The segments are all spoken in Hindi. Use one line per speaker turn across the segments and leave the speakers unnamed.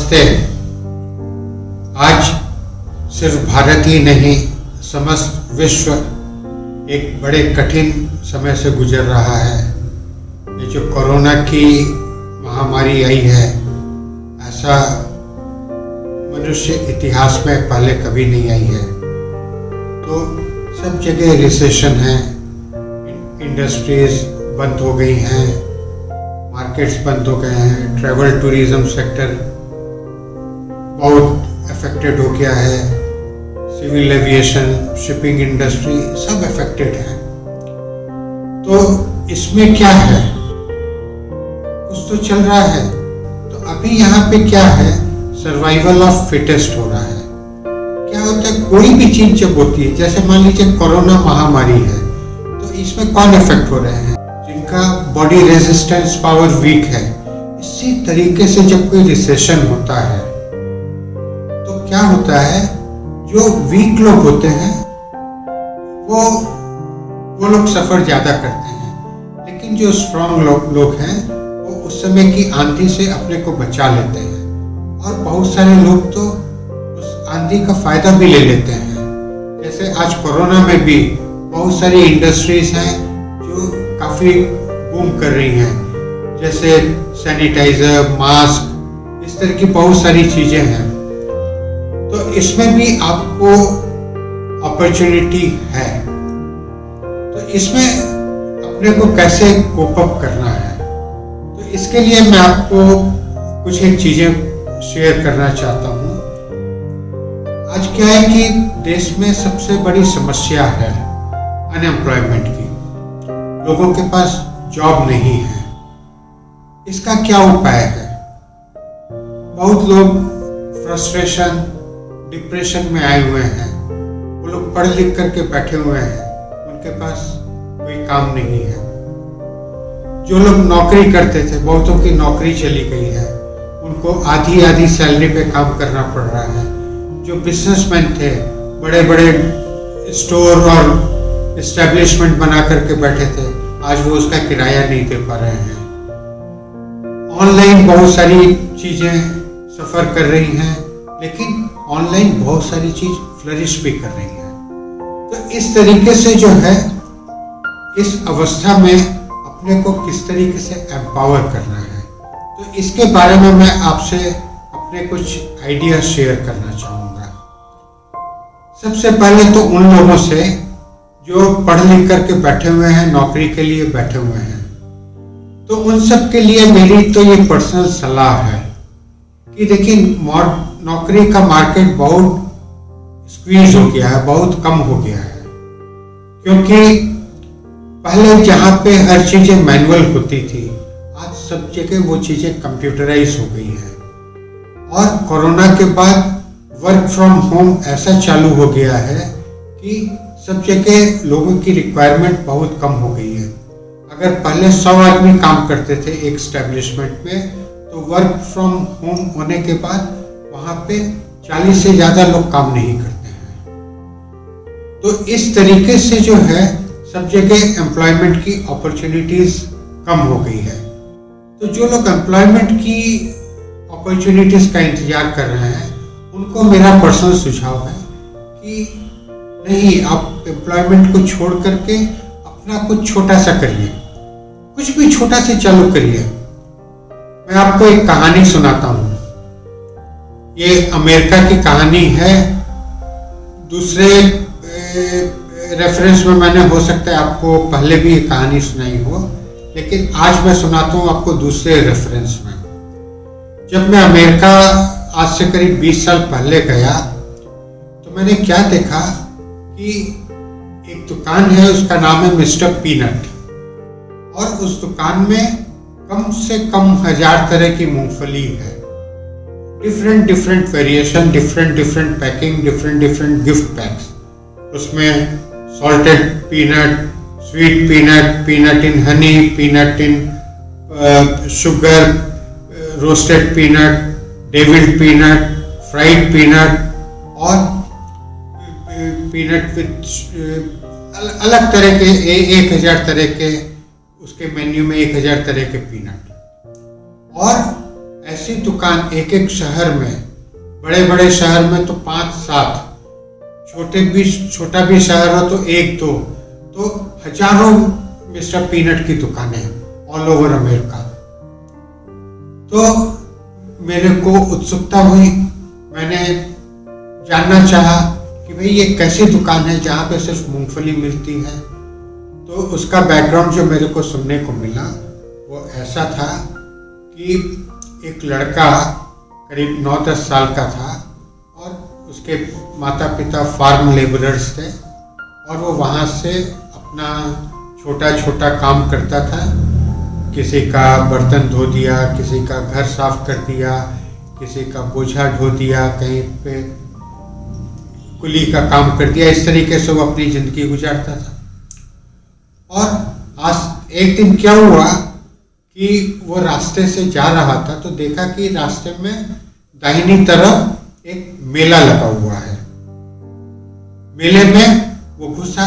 नमस्ते। आज सिर्फ भारत ही नहीं, समस्त विश्व एक बड़े कठिन समय से गुजर रहा है। ये जो कोरोना की महामारी आई है, ऐसा मनुष्य इतिहास में पहले कभी नहीं आई है। तो सब जगह रिसेशन है, इंडस्ट्रीज बंद हो गई हैं, मार्केट्स बंद हो गए हैं, ट्रैवल टूरिज्म सेक्टर बहुत अफेक्टेड हो गया है, सिविल एविएशन, शिपिंग इंडस्ट्री सब अफेक्टेड है। तो इसमें क्या है, कुछ तो चल रहा है। तो अभी यहाँ पे क्या है, सर्वाइवल ऑफ फिटेस्ट हो रहा है। क्या होता है, कोई भी चीज जब होती है, जैसे मान लीजिए कोरोना महामारी है, तो इसमें कौन इफेक्ट हो रहे हैं, जिनका बॉडी रेजिस्टेंस पावर वीक है। इसी तरीके से जब कोई रिसेशन होता है तो क्या होता है, जो वीक लोग होते हैं वो लोग सफर ज्यादा करते हैं, लेकिन जो स्ट्रांग लोग हैं वो उस समय की आंधी से अपने को बचा लेते हैं। और बहुत सारे लोग तो उस आंधी का फायदा भी ले लेते हैं। जैसे आज कोरोना में भी बहुत सारी इंडस्ट्रीज हैं जो काफी बूम कर रही हैं, जैसे सैनिटाइजर, मास्क, इस तरह की बहुत सारी चीजें हैं। तो इसमें भी आपको अपॉर्चुनिटी है। तो इसमें अपने को कैसे कोप अप करना है, तो इसके लिए मैं आपको कुछ एक चीजें शेयर करना चाहता हूँ। आज क्या है कि देश में सबसे बड़ी समस्या है अनएम्प्लॉयमेंट की। लोगों के पास जॉब नहीं है। इसका क्या उपाय है? बहुत लोग फ्रस्ट्रेशन, डिप्रेशन में आए हुए हैं। वो लोग पढ़ लिख करके बैठे हुए हैं, उनके पास कोई काम नहीं है। जो लोग नौकरी करते थे, बहुतों की नौकरी चली गई है, उनको आधी आधी सैलरी पे काम करना पड़ रहा है। जो बिजनेसमैन थे, बड़े बड़े स्टोर और एस्टेब्लिशमेंट बना करके बैठे थे, आज वो उसका किराया नहीं दे पा रहे हैं। ऑनलाइन बहुत सारी चीजें सफर कर रही हैं, लेकिन ऑनलाइन बहुत सारी चीज फ्लरिश भी कर रही हैं। तो इस तरीके से जो है, इस अवस्था में अपने को किस तरीके से एम्पावर करना है, तो इसके बारे में मैं आपसे अपने कुछ आइडिया शेयर करना चाहूँगा। सबसे पहले तो उन लोगों से जो पढ़ लिख करके बैठे हुए हैं, नौकरी के लिए बैठे हुए हैं, तो उन सब के लिए मेरी तो ये पर्सनल सलाह है कि देखिए, नौकरी का मार्केट बहुत स्क्वीज हो गया है, बहुत कम हो गया है। क्योंकि पहले जहाँ पे हर चीजें मैनुअल होती थी, आज सब जगह वो चीजें कंप्यूटराइज हो गई है। और कोरोना के बाद वर्क फ्रॉम होम ऐसा चालू हो गया है कि सब जगह लोगों की रिक्वायरमेंट बहुत कम हो गई है। अगर पहले 100 आदमी काम करते थे एक एस्टेब्लिशमेंट में, तो वर्क फ्रॉम होम होने के बाद वहाँ पे 40 से ज़्यादा लोग काम नहीं करते हैं। तो इस तरीके से जो है, सब जगह एम्प्लॉयमेंट की अपॉर्चुनिटीज़ कम हो गई है। तो जो लोग एम्प्लॉयमेंट की अपॉर्चुनिटीज़ का इंतजार कर रहे हैं, उनको मेरा पर्सनल सुझाव है कि नहीं, आप एम्प्लॉयमेंट को छोड़ करके अपना कुछ छोटा सा करिए, कुछ भी छोटा से चालू करिए। मैं आपको एक कहानी सुनाता हूँ। ये अमेरिका की कहानी है। दूसरे रेफरेंस में मैंने, हो सकता है आपको पहले भी ये कहानी सुनाई हो, लेकिन आज मैं सुनाता हूँ आपको दूसरे रेफरेंस में। जब मैं अमेरिका आज से करीब 20 साल पहले गया, तो मैंने क्या देखा कि एक दुकान है, उसका नाम है मिस्टर पीनट, और उस दुकान में कम से कम 1000 तरह की मूंगफली है। Different variation, different packing, different gift packs. उसमें salted peanut, sweet peanut, peanut in honey, peanut in sugar, roasted peanut, devilled peanut, fried peanut, और पीनट विथ अलग तरह के 1000 तरह के, उसके मेन्यू में 1000 तरह के पीनट। और ऐसी दुकान एक एक शहर में, बड़े बड़े शहर में तो 5-7, छोटा भी शहर हो तो 1-2, तो हजारों मिस्टर पीनट की दुकानें ऑल ओवर अमेरिका। तो मेरे को उत्सुकता हुई, मैंने जानना चाहा कि भाई ये कैसी दुकान है जहाँ पे सिर्फ मूंगफली मिलती है। तो उसका बैकग्राउंड जो मेरे को सुनने को मिला वो ऐसा था कि एक लड़का करीब 9-10 साल का था और उसके माता पिता फार्म लेबरर्स थे और वो वहाँ से अपना छोटा छोटा काम करता था। किसी का बर्तन धो दिया, किसी का घर साफ कर दिया, किसी का बोझा ढो दिया, कहीं पे कुली का काम कर दिया। इस तरीके से वो अपनी ज़िंदगी गुजारता था। और आज एक दिन क्या हुआ कि वो रास्ते से जा रहा था तो देखा कि रास्ते में दाहिनी तरफ एक मेला लगा हुआ है। मेले में वो घुसा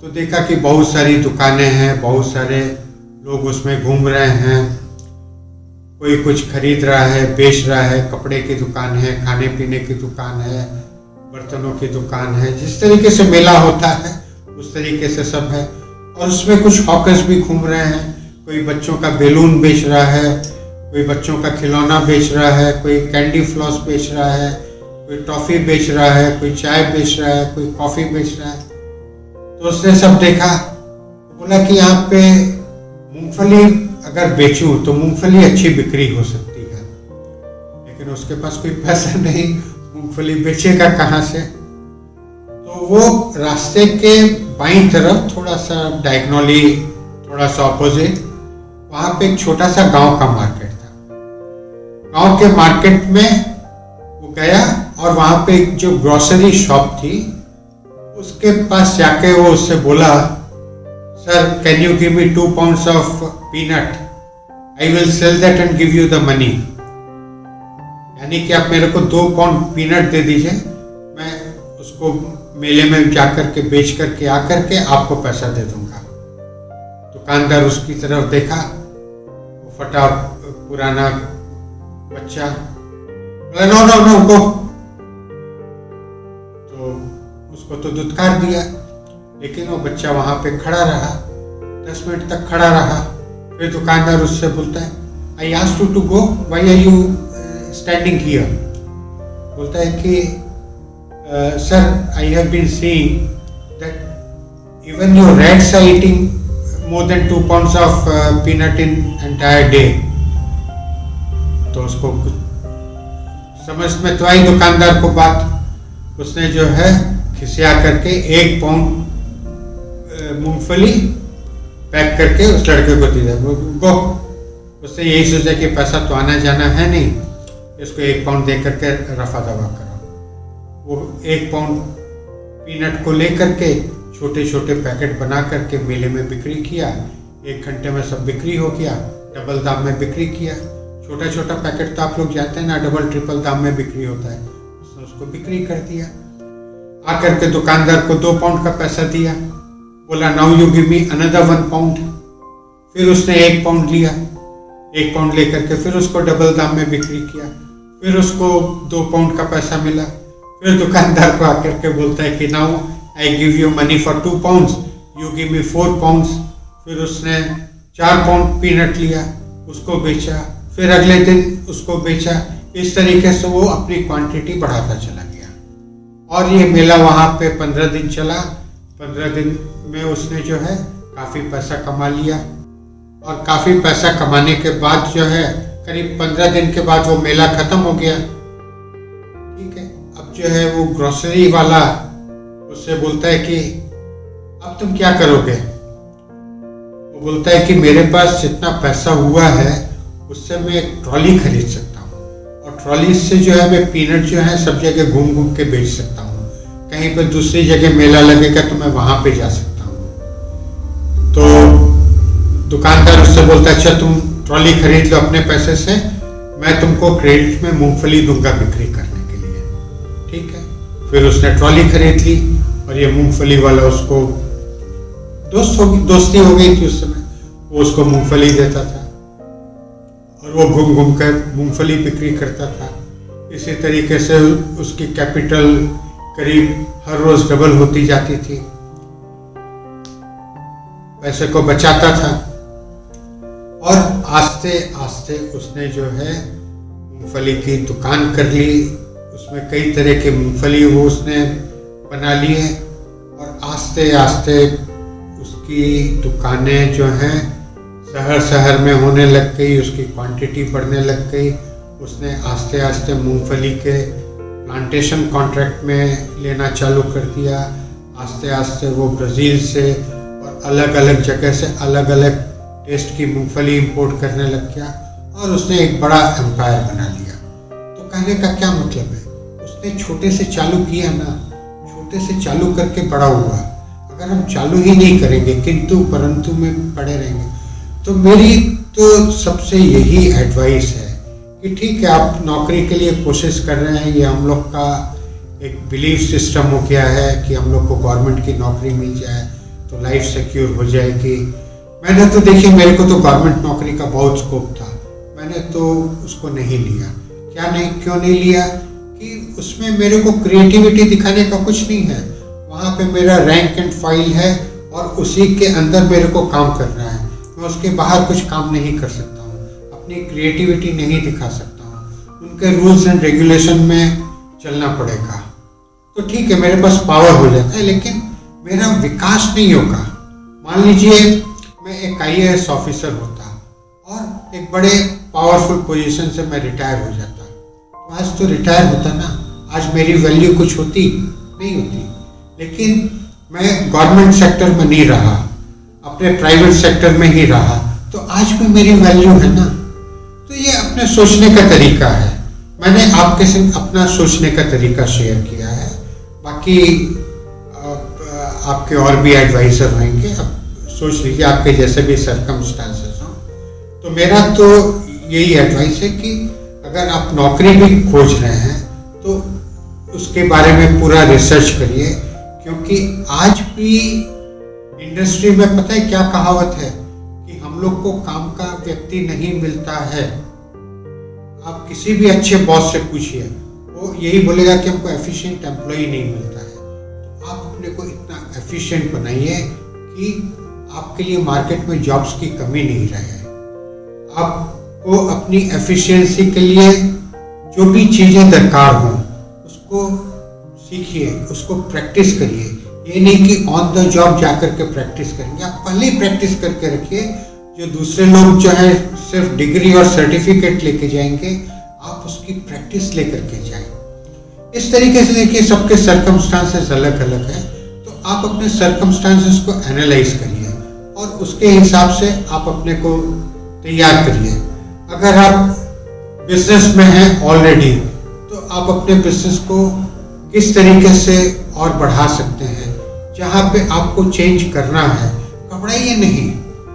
तो देखा कि बहुत सारी दुकानें हैं, बहुत सारे लोग उसमें घूम रहे हैं, कोई कुछ खरीद रहा है, बेच रहा है। कपड़े की दुकान है, खाने पीने की दुकान है, बर्तनों की दुकान है। जिस तरीके से मेला होता है उस तरीके से सब है। और उसमें कुछ हॉकर्स भी घूम रहे हैं। कोई बच्चों का बैलून बेच रहा है, कोई बच्चों का खिलौना बेच रहा है, कोई कैंडी फ्लॉस बेच रहा है, कोई टॉफ़ी बेच रहा है, कोई चाय बेच रहा है, कोई कॉफ़ी बेच रहा है। तो उसने सब देखा, बोला कि यहाँ पे मूंगफली अगर बेचूं तो मूंगफली अच्छी बिक्री हो सकती है, लेकिन उसके पास कोई पैसा नहीं, मूंगफली बेचेगा कहाँ से। तो वो रास्ते के बाईं तरफ थोड़ा सा डायगोनली, थोड़ा सा ऑपोजिट, वहाँ पे एक छोटा सा गांव का मार्केट था। गांव के मार्केट में वो गया और वहाँ पे एक जो ग्रोसरी शॉप थी उसके पास जाके वो उससे बोला, sir can you give me 2 pounds of peanut, I will sell that and give you the money. यानी कि आप मेरे को 2 pound पीनट दे दीजिए, मैं उसको मेले में जाकर के बेच करके आकर के आपको पैसा दे दूंगा। दुकानदार उसकी तरफ देखा, वो फटा पुराना बच्चा, नो नो नो गो। तो उसको तो दुत्कार दिया, लेकिन वो बच्चा वहां पे खड़ा रहा, 10 मिनट तक खड़ा रहा। फिर दुकानदार उससे बोलता है, I asked you to go, why are you standing here. बोलता है कि sir I have been seeing that even your rats are eating more than 2 pounds of peanut in entire day। तो उसको समझ में तो आई दुकानदार को बात। उसने जो है खिसिया करके 1 pound मूंगफली पैक करके उस लड़के को दिया। गो, उसने यही सोचा कि पैसा तो आना जाना है नहीं, इसको 1 pound दे करके रफा दफा करो। वो 1 pound पीनट को लेकर के छोटे छोटे पैकेट बना करके मेले में बिक्री किया। 1 घंटे में सब बिक्री हो गया, डबल दाम में बिक्री किया। छोटा छोटा पैकेट तो आप लोग जानते हैं ना, डबल ट्रिपल दाम में बिक्री होता है। उसने उसको बिक्री कर दिया। आकर के दुकानदार को 2 pound का पैसा दिया, बोला now you give me another 1 pound। फिर उसने 1 pound लिया, 1 pound लेकर के फिर उसको डबल दाम में बिक्री किया। फिर उसको 2 pound का पैसा मिला। फिर दुकानदार को आकर के बोलता है कि now I give you money for 2 pounds, you give me 4 pounds। फिर उसने 4 pound पीनट लिया, उसको बेचा, फिर अगले दिन उसको बेचा। इस तरीके से वो अपनी क्वांटिटी बढ़ाता चला गया। और ये मेला वहाँ पे 15 दिन चला। 15 दिन में उसने जो है काफ़ी पैसा कमा लिया। और काफ़ी पैसा कमाने के बाद जो है करीब 15 दिन के बाद वो मेला ख़त्म हो गया। ठीक है, अब जो है वो ग्रोसरी वाला उससे बोलता है कि अब तुम क्या करोगे। वो बोलता है कि मेरे पास जितना पैसा हुआ है उससे मैं एक ट्रॉली खरीद सकता हूँ, और ट्रॉली से जो है मैं पीनट जो है सब जगह घूम घूम के बेच सकता हूँ। कहीं पर दूसरी जगह मेला लगेगा तो मैं वहाँ पे जा सकता हूँ। तो दुकानदार उससे बोलता है, अच्छा तुम ट्रॉली खरीद लो अपने पैसे से, मैं तुमको क्रेडिट में मूंगफली दूंगा बिक्री करने के लिए। ठीक है, फिर उसने ट्रॉली खरीद ली और ये मूंगफली वाला उसको दोस्ती हो गई थी उस समय। वो उसको मूंगफली देता था और वो घूम घूम कर मूंगफली बिक्री करता था। इसी तरीके से उसकी कैपिटल करीब हर रोज डबल होती जाती थी, पैसे को बचाता था और आस्ते आस्ते उसने जो है मूंगफली की दुकान कर ली। उसमें कई तरह के मूंगफली वो उसने बना लिए और आस्ते आस्ते उसकी दुकानें जो हैं शहर शहर में होने लग गई, उसकी क्वांटिटी बढ़ने लग गई। उसने आस्ते आस्ते मूंगफली के प्लांटेशन कॉन्ट्रैक्ट में लेना चालू कर दिया। आस्ते आस्ते वो ब्राज़ील से और अलग अलग जगह से अलग अलग टेस्ट की मूंगफली इंपोर्ट करने लग गया और उसने एक बड़ा एम्पायर बना लिया। तो कहने का क्या मतलब है, उसने छोटे से चालू किया ना, छोटे से चालू करके बड़ा हुआ। अगर हम चालू ही नहीं करेंगे, किंतु परंतु में पड़े रहेंगे, तो मेरी तो सबसे यही एडवाइस है कि ठीक है, आप नौकरी के लिए कोशिश कर रहे हैं, ये हम लोग का एक बिलीफ सिस्टम हो गया है कि हम लोग को गवर्नमेंट की नौकरी मिल जाए तो लाइफ सिक्योर हो जाएगी। मैंने तो देखिए, मेरे को तो गवर्नमेंट नौकरी का बहुत स्कोप था, मैंने तो उसको नहीं लिया। क्यों नहीं लिया कि उसमें मेरे को क्रिएटिविटी दिखाने का कुछ नहीं है। वहाँ पे मेरा रैंक एंड फाइल है और उसी के अंदर मेरे को काम करना है। मैं उसके बाहर कुछ काम नहीं कर सकता हूँ, अपनी क्रिएटिविटी नहीं दिखा सकता हूँ, उनके रूल्स एंड रेगुलेशन में चलना पड़ेगा। तो ठीक है, मेरे पास पावर हो जाता है, लेकिन मेरा विकास नहीं होगा। मान लीजिए मैं एक IAS ऑफिसर होता और एक बड़े पावरफुल पोजीशन से मैं रिटायर हो जाता, तो आज तो रिटायर होता ना, आज मेरी वैल्यू कुछ होती नहीं होती। लेकिन मैं गवर्नमेंट सेक्टर में नहीं रहा, अपने प्राइवेट सेक्टर में ही रहा, तो आज भी मेरी वैल्यू है ना। तो ये अपने सोचने का तरीका है। मैंने आपके संग अपना सोचने का तरीका शेयर किया है। बाकी आपके और भी एडवाइजर होंगे, अब सोच लीजिए आपके जैसे भी सर्कमस्टांसेस हों। तो मेरा तो यही एडवाइस है कि अगर आप नौकरी भी खोज रहे हैं तो उसके बारे में पूरा रिसर्च करिए, क्योंकि आज भी इंडस्ट्री में पता है क्या कहावत है कि हम लोग को काम का व्यक्ति नहीं मिलता है। आप किसी भी अच्छे बॉस से पूछिए, वो यही बोलेगा कि हमको एफिशिएंट एम्प्लॉय नहीं मिलता है। तो आप अपने को इतना एफिशिएंट बनाइए कि आपके लिए मार्केट में जॉब्स की कमी नहीं रहे। आपको अपनी एफिशिएंसी के लिए जो भी चीज़ें दरकार हों उसको सीखिए, उसको प्रैक्टिस करिए। ये नहीं कि ऑन द जॉब जाकर के प्रैक्टिस करेंगे, आप पहले ही प्रैक्टिस करके रखिए। जो दूसरे लोग जो है सिर्फ डिग्री और सर्टिफिकेट लेके जाएंगे, आप उसकी प्रैक्टिस लेकर के जाएं। इस तरीके से देखिए, सबके सर्कमस्टांसेस अलग अलग हैं, तो आप अपने सर्कमस्टांसेस को एनालाइज करिए और उसके हिसाब से आप अपने को तैयार करिए। अगर आप बिजनेस में हैं ऑलरेडी, तो आप अपने बिजनेस को किस तरीके से और बढ़ा सकते हैं। जहाँ पे आपको चेंज करना है, घबराइए नहीं,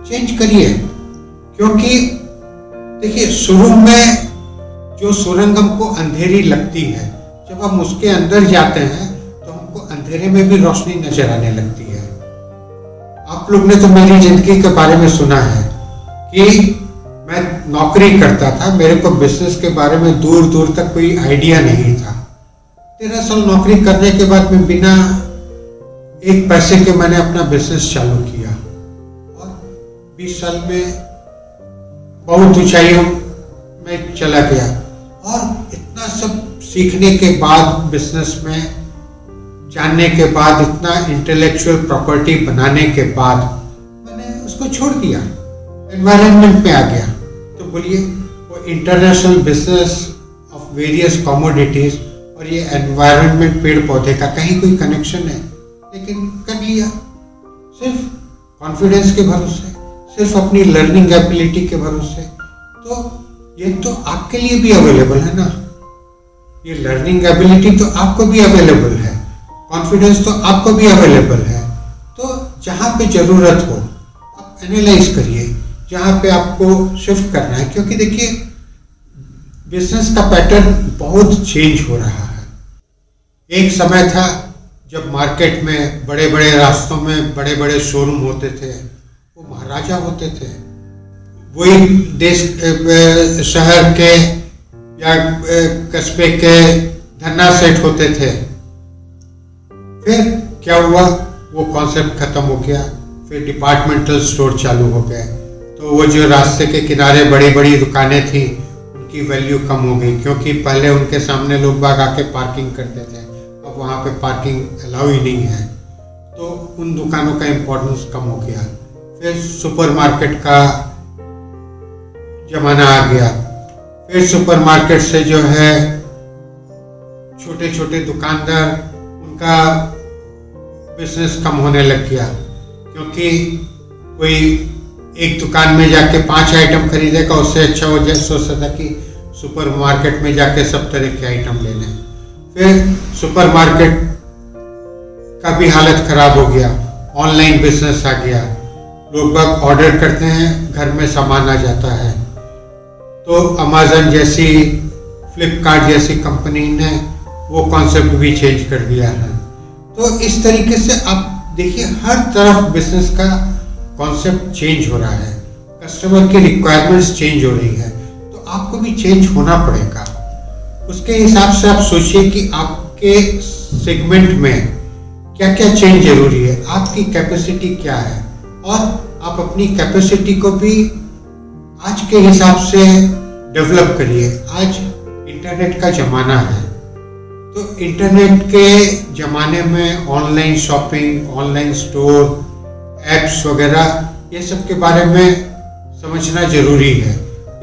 चेंज करिए। क्योंकि देखिए, शुरू में जो सुरंग हमको अंधेरी लगती है, जब हम उसके अंदर जाते हैं तो हमको अंधेरे में भी रोशनी नजर आने लगती है। आप लोग ने तो मेरी जिंदगी के बारे में सुना है कि मैं नौकरी करता था, मेरे को बिजनेस के बारे में दूर दूर तक कोई आइडिया नहीं था। 13 साल नौकरी करने के बाद मैं बिना एक पैसे के मैंने अपना बिजनेस चालू किया और 20 साल में बहुत ऊंचाइयों में चला गया। और इतना सब सीखने के बाद, बिजनेस में जानने के बाद, इतना इंटेलेक्चुअल प्रॉपर्टी बनाने के बाद मैंने उसको छोड़ दिया, एनवायरनमेंट में आ गया। तो बोलिए, वो international business of various commodities और ये एनवायरनमेंट, पेड़ पौधे का कहीं कोई कनेक्शन है? लेकिन कर लिया, सिर्फ कॉन्फिडेंस के भरोसे, सिर्फ अपनी लर्निंग एबिलिटी के भरोसे। तो ये तो आपके लिए भी अवेलेबल है ना, ये लर्निंग एबिलिटी तो आपको भी अवेलेबल है, कॉन्फिडेंस तो आपको भी अवेलेबल है। तो जहाँ पे ज़रूरत हो आप एनालाइज करिए, जहाँ पे आपको शिफ्ट करना है। क्योंकि देखिए, बिजनेस का पैटर्न बहुत चेंज हो रहा है। एक समय था जब मार्केट में बड़े बड़े रास्तों में बड़े बड़े शोरूम होते थे, वो महाराजा होते थे, वही देश शहर के या कस्बे के धन्ना सेठ होते थे। फिर क्या हुआ, वो कॉन्सेप्ट खत्म हो गया, फिर डिपार्टमेंटल स्टोर चालू हो गए। तो वो जो रास्ते के किनारे बड़ी बड़ी दुकानें थी उनकी वैल्यू कम हो गई, क्योंकि पहले उनके सामने लोग बाग आके पार्किंग करते थे, अब वहाँ पे पार्किंग अलाउ ही नहीं है, तो उन दुकानों का इम्पोर्टेंस कम हो गया। फिर सुपरमार्केट का जमाना आ गया, फिर सुपरमार्केट से जो है छोटे छोटे दुकानदार, उनका बिजनेस कम होने लग गया, क्योंकि कोई एक दुकान में जाके 5 आइटम खरीदेगा, उससे अच्छा वो सोचता था कि सुपरमार्केट में जाके सब तरह के आइटम ले लें। फिर सुपरमार्केट का भी हालत खराब हो गया, ऑनलाइन बिजनेस आ गया, लोग बाग ऑर्डर करते हैं, घर में सामान आ जाता है। तो अमेज़न जैसी, फ्लिपकार्ट जैसी कंपनी ने वो कॉन्सेप्ट भी चेंज कर दिया है। तो इस तरीके से आप देखिए हर तरफ बिजनेस का कॉन्सेप्ट चेंज हो रहा है, कस्टमर की रिक्वायरमेंट्स चेंज हो रही है, तो आपको भी चेंज होना पड़ेगा। उसके हिसाब से आप सोचिए कि आपके सेगमेंट में क्या क्या चेंज जरूरी है, आपकी कैपेसिटी क्या है, और आप अपनी कैपेसिटी को भी आज के हिसाब से डेवलप करिए। आज इंटरनेट का ज़माना है, तो इंटरनेट के ज़माने में online shopping, online store, apps वगैरह, ये सब के बारे में समझना ज़रूरी है।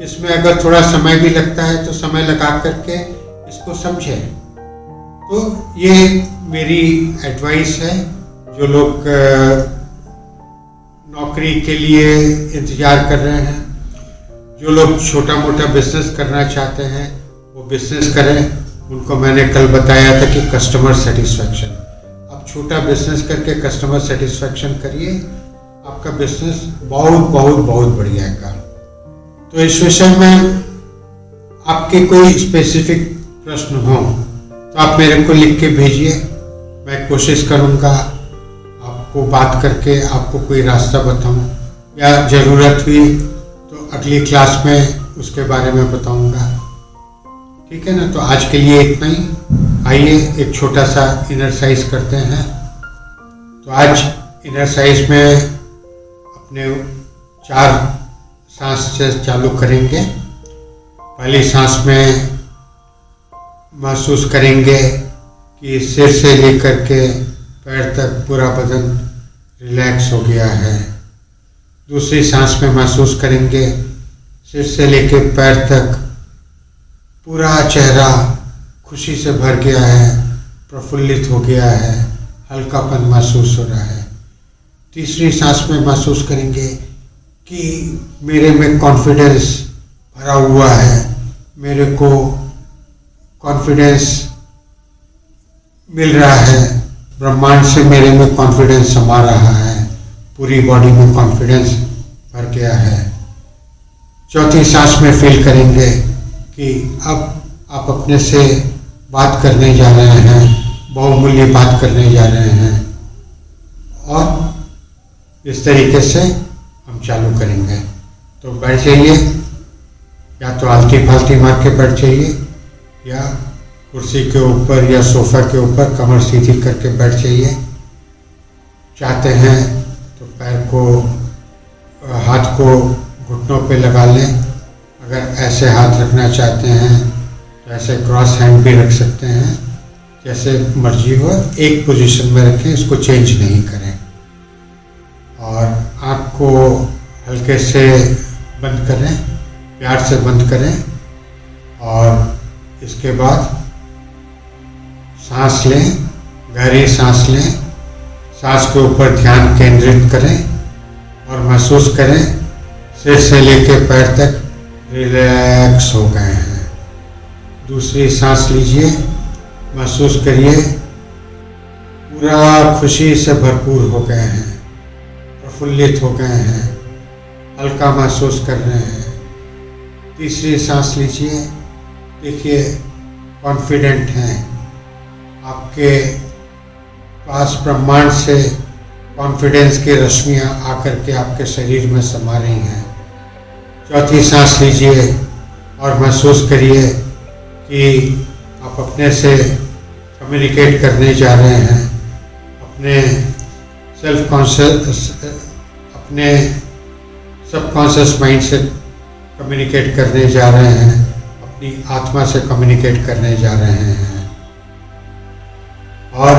इसमें अगर थोड़ा समय भी लगता है तो समय लगा करके इसको समझें। तो ये मेरी एडवाइस है, जो लोग नौकरी के लिए इंतज़ार कर रहे हैं, जो लोग छोटा मोटा बिजनेस करना चाहते हैं वो बिजनेस करें। उनको मैंने कल बताया था कि कस्टमर सेटिस्फैक्शन, आप छोटा बिजनेस करके कस्टमर सेटिस्फैक्शन करिए, आपका बिजनेस बहुत बहुत बहुत बढ़िया। तो इस विषय में आपके कोई स्पेसिफिक प्रश्न हो तो आप मेरे को लिख के भेजिए, मैं कोशिश करूँगा आपको बात करके आपको कोई रास्ता बताऊँ, या ज़रूरत हुई तो अगली क्लास में उसके बारे में बताऊँगा। ठीक है ना, तो आज के लिए इतना ही। आइए एक छोटा सा इनरसाइज करते हैं। तो आज इनरसाइज में अपने 4 सांस से चालू करेंगे। पहली सांस में महसूस करेंगे कि सिर से लेकर के पैर तक पूरा बदन रिलैक्स हो गया है। दूसरी सांस में महसूस करेंगे सिर से लेकर पैर तक पूरा चेहरा खुशी से भर गया है, प्रफुल्लित हो गया है, हल्कापन महसूस हो रहा है। तीसरी सांस में महसूस करेंगे कि मेरे में कॉन्फिडेंस भरा हुआ है, मेरे को कॉन्फिडेंस मिल रहा है, ब्रह्मांड से मेरे में कॉन्फिडेंस समा रहा है, पूरी बॉडी में कॉन्फिडेंस भर गया है। चौथी सांस में फील करेंगे कि अब आप अपने से बात करने जा रहे हैं, बहुमूल्य बात करने जा रहे हैं, और इस तरीके से हम चालू करेंगे। तो बैठ जाइए, या तो आलती फालती मार के बैठ जाइए, या कुर्सी के ऊपर या सोफा के ऊपर कमर सीधी करके बैठ जाइए। चाहते हैं तो पैर को, हाथ को घुटनों पे लगा लें। अगर ऐसे हाथ रखना चाहते हैं तो ऐसे क्रॉस हैंड भी रख सकते हैं, जैसे मर्जी हो, एक पोजीशन में रखें, इसको चेंज नहीं करें। और आँख को हल्के से बंद करें, प्यार से बंद करें, और इसके बाद सांस लें, गहरी सांस लें। सांस के ऊपर ध्यान केंद्रित करें और महसूस करें सिर से लेकर पैर तक रिलैक्स हो गए हैं। दूसरी सांस लीजिए, महसूस करिए पूरा खुशी से भरपूर हो गए हैं, प्रफुल्लित हो गए हैं, हल्का महसूस कर रहे हैं। तीसरी सांस लीजिए, देखिए कॉन्फिडेंट हैं, आपके पास ब्रह्मांड से कॉन्फिडेंस की रश्मियाँ आकर के आपके शरीर में समा रही हैं। चौथी सांस लीजिए और महसूस करिए कि आप अपने से कम्युनिकेट करने जा रहे हैं, अपने सेल्फ कॉन्शियस, अपने सबकॉन्शियस माइंड से कम्युनिकेट करने जा रहे हैं, अपनी आत्मा से कम्युनिकेट करने जा रहे हैं। और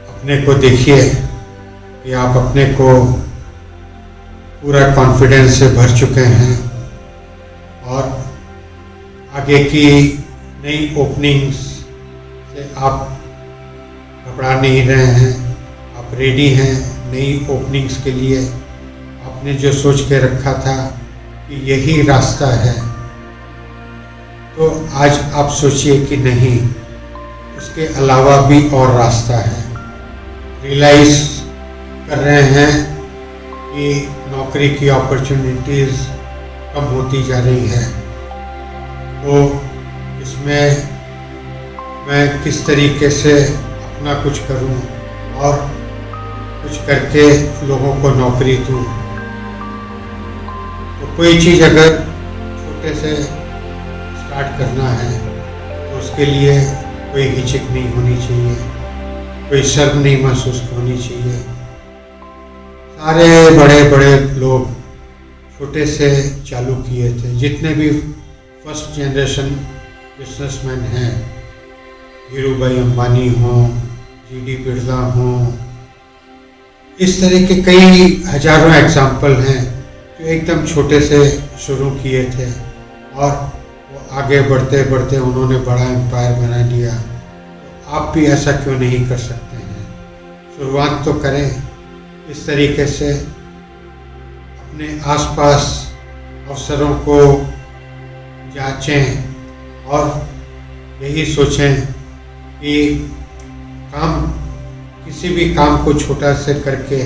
अपने को देखिए कि आप अपने को पूरा कॉन्फिडेंस से भर चुके हैं और आगे की नई ओपनिंग्स से आप घबरा नहीं रहे हैं, आप रेडी हैं नई ओपनिंग्स के लिए। आपने जो सोच के रखा था कि यही रास्ता है, तो आज आप सोचिए कि नहीं, उसके अलावा भी और रास्ता है। रियलाइज कर रहे हैं कि नौकरी की अपॉर्चुनिटीज़ कम होती जा रही है, तो इसमें मैं किस तरीके से अपना कुछ करूं और कुछ करके लोगों को नौकरी दूं। तो कोई चीज़ अगर छोटे से स्टार्ट करना है तो उसके लिए कोई हिचक नहीं होनी चाहिए, कोई शर्म नहीं महसूस होनी चाहिए। सारे बड़े बड़े लोग छोटे से चालू किए थे, जितने भी फर्स्ट जनरेशन बिजनेसमैन हैं, धीरूभाई अंबानी हों, जीडी बिरला हों, इस तरह के कई हजारों एग्जाम्पल हैं जो एकदम छोटे से शुरू किए थे और वो आगे बढ़ते बढ़ते उन्होंने बड़ा एम्पायर बना लिया। तो आप भी ऐसा क्यों नहीं कर सकते हैं? शुरुआत तो करें इस तरीके से, अपने आसपास अवसरों को जांचें और यही सोचें कि काम, किसी भी काम को छोटा से करके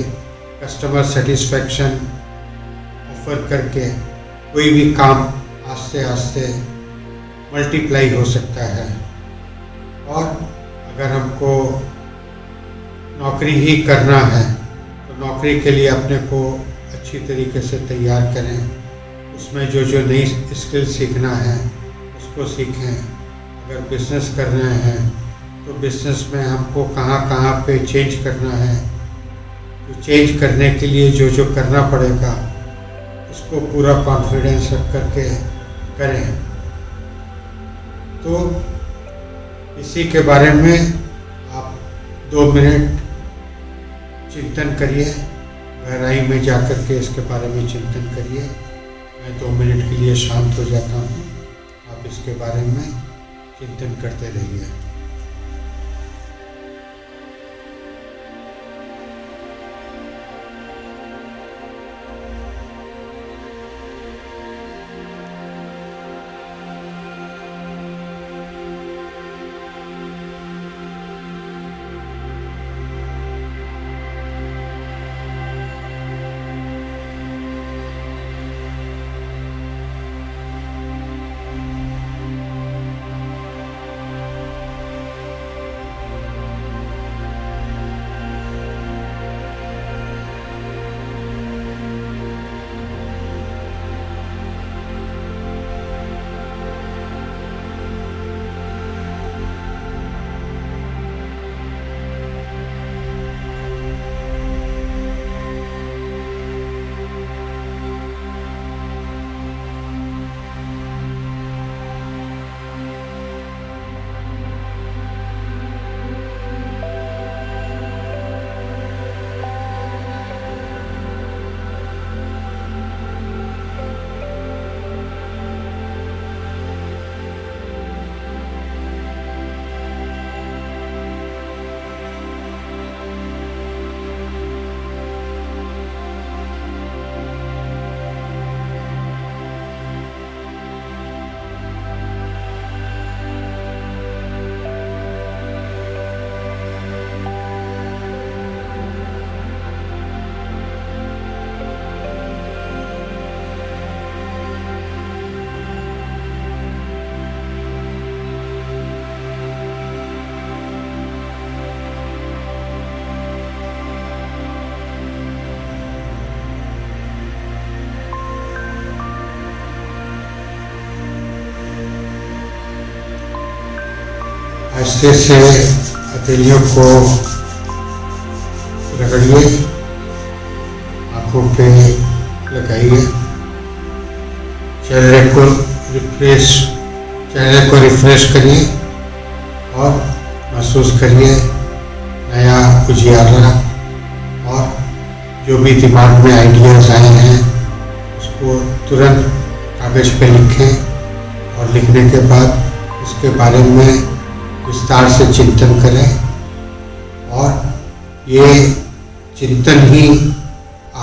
कस्टमर सेटिस्फैक्शन ऑफर करके कोई भी काम आस्ते आस्ते मल्टीप्लाई हो सकता है। और अगर हमको नौकरी ही करना है तो नौकरी के लिए अपने को अच्छी तरीके से तैयार करें, उसमें जो जो नई स्किल सीखना है उसको सीखें। अगर बिजनेस कर रहे हैं तो बिजनेस में हमको कहाँ कहाँ पे चेंज करना है, तो चेंज करने के लिए जो जो करना पड़ेगा उसको पूरा कॉन्फिडेंस रख करके करें। तो इसी के बारे में आप 2 मिनट चिंतन करिए, गहराई में जाकर के इसके बारे में चिंतन करिए। मैं 2 मिनट के लिए शांत हो जाता हूँ, आप इसके बारे में चिंतन करते रहिए। आहिस्ते से हथेलियों को रगड़िए, आंखों पे लगाइए, चेहरे को रिफ्रेश करिए और महसूस करिए नया उजियारा। और जो भी दिमाग में आइडियाज़ आए हैं उसको तुरंत कागज़ पे लिखें और लिखने के बाद उसके बारे में विस्तार से चिंतन करें। और ये चिंतन ही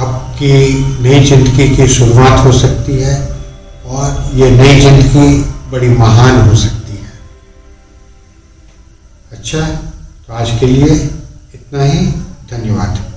आपकी नई जिंदगी की शुरुआत हो सकती है और ये नई जिंदगी बड़ी महान हो सकती है। अच्छा, तो आज के लिए इतना ही। धन्यवाद।